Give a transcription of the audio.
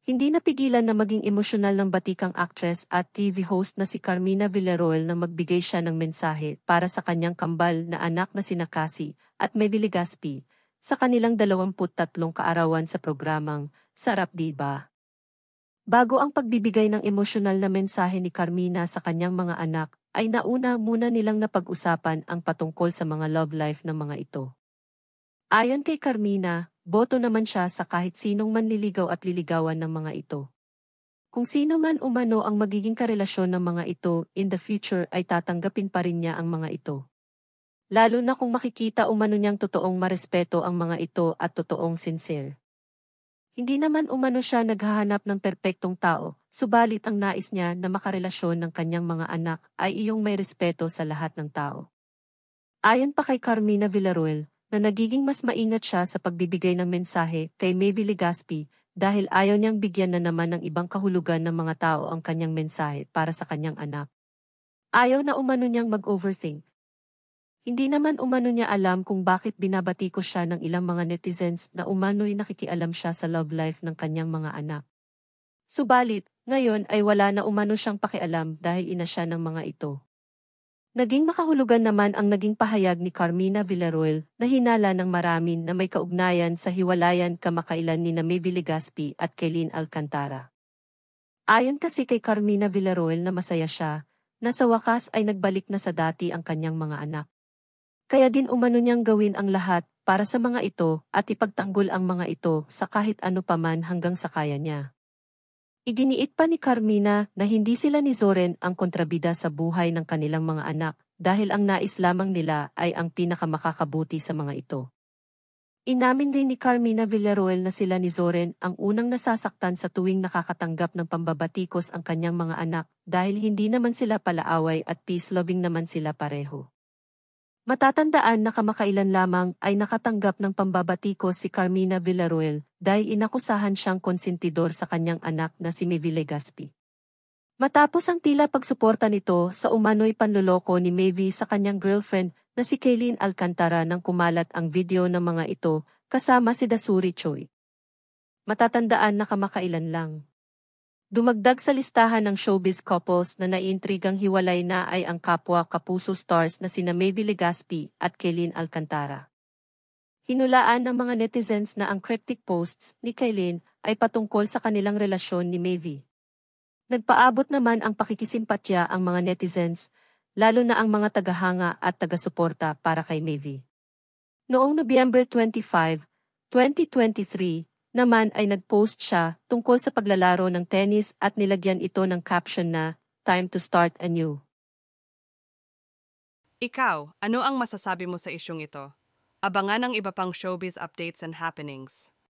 Hindi napigilan na maging emosyonal ng batikang actress at TV host na si Carmina Villarroel na magbigay siya ng mensahe para sa kanyang kambal na anak na sina Cassie at Maeve Legaspi sa kanilang 23 kaarawan sa programang Sarap Diba. Bago ang pagbibigay ng emosyonal na mensahe ni Carmina sa kanyang mga anak, ay nauna muna nilang napag-usapan ang patungkol sa mga love life ng mga ito. Ayon kay Carmina, boto naman siya sa kahit sinong manliligaw at liligawan ng mga ito. Kung sino man umano ang magiging karelasyon ng mga ito, in the future ay tatanggapin pa rin niya ang mga ito. Lalo na kung makikita umano niyang totoong marespeto ang mga ito at totoong sincere. Hindi naman umano siya naghahanap ng perpektong tao, subalit ang nais niya na makarelasyon ng kanyang mga anak ay iyong may respeto sa lahat ng tao. Ayon pa kay Carmina Villarroel, na nagiging mas maingat siya sa pagbibigay ng mensahe kay Maeve Legaspi dahil ayaw niyang bigyan na naman ng ibang kahulugan ng mga tao ang kanyang mensahe para sa kanyang anak. Ayaw na umano niyang mag-overthink. Hindi naman umano niya alam kung bakit binabatiko siya ng ilang mga netizens na umano'y nakikialam siya sa love life ng kanyang mga anak. Subalit, ngayon ay wala na umano siyang pakialam dahil ina siya ng mga ito. Naging makahulugan naman ang naging pahayag ni Carmina Villarroel na hinala ng marami na may kaugnayan sa hiwalayan kamakailan ni Maeve Legaspi at Kaylin Alcantara. Ayon kasi kay Carmina Villarroel na masaya siya, na sa wakas ay nagbalik na sa dati ang kanyang mga anak. Kaya din umano niyang gawin ang lahat para sa mga ito at ipagtanggol ang mga ito sa kahit ano paman hanggang sa kaya niya. Iginiit pa ni Carmina na hindi sila ni Zoren ang kontrabida sa buhay ng kanilang mga anak dahil ang nais lamang nila ay ang pinakamakakabuti sa mga ito. Inamin din ni Carmina Villarroel na sila ni Zoren ang unang nasasaktan sa tuwing nakakatanggap ng pambabatikos ang kanyang mga anak dahil hindi naman sila palaaway at peace-loving naman sila pareho. Matatandaan na kamakailan lamang ay nakatanggap ng pambabatikos si Carmina Villarroel dahil inakusahan siyang konsentidor sa kanyang anak na si Maeve Legaspi. Matapos ang tila pagsuporta nito sa umano'y panloloko ni Maeve sa kanyang girlfriend na si Kaylin Alcantara nang kumalat ang video ng mga ito kasama si Dasuri Choi. Matatandaan na kamakailan lang. Dumagdag sa listahan ng showbiz couples na naiintrigang hiwalay na ay ang kapwa kapuso stars na sina Maeve Legaspi at Kaylin Alcantara. Hinulaan ng mga netizens na ang cryptic posts ni Kaylin ay patungkol sa kanilang relasyon ni Maeve. Nagpaabot naman ang pakikisimpatya ang mga netizens, lalo na ang mga tagahanga at tagasuporta para kay Maeve. Noong Nobyembre 25, 2023, naman ay nag-post siya tungkol sa paglalaro ng tennis at nilagyan ito ng caption na, "Time to start anew." Ikaw, ano ang masasabi mo sa isyung ito? Abangan ang iba pang showbiz updates and happenings.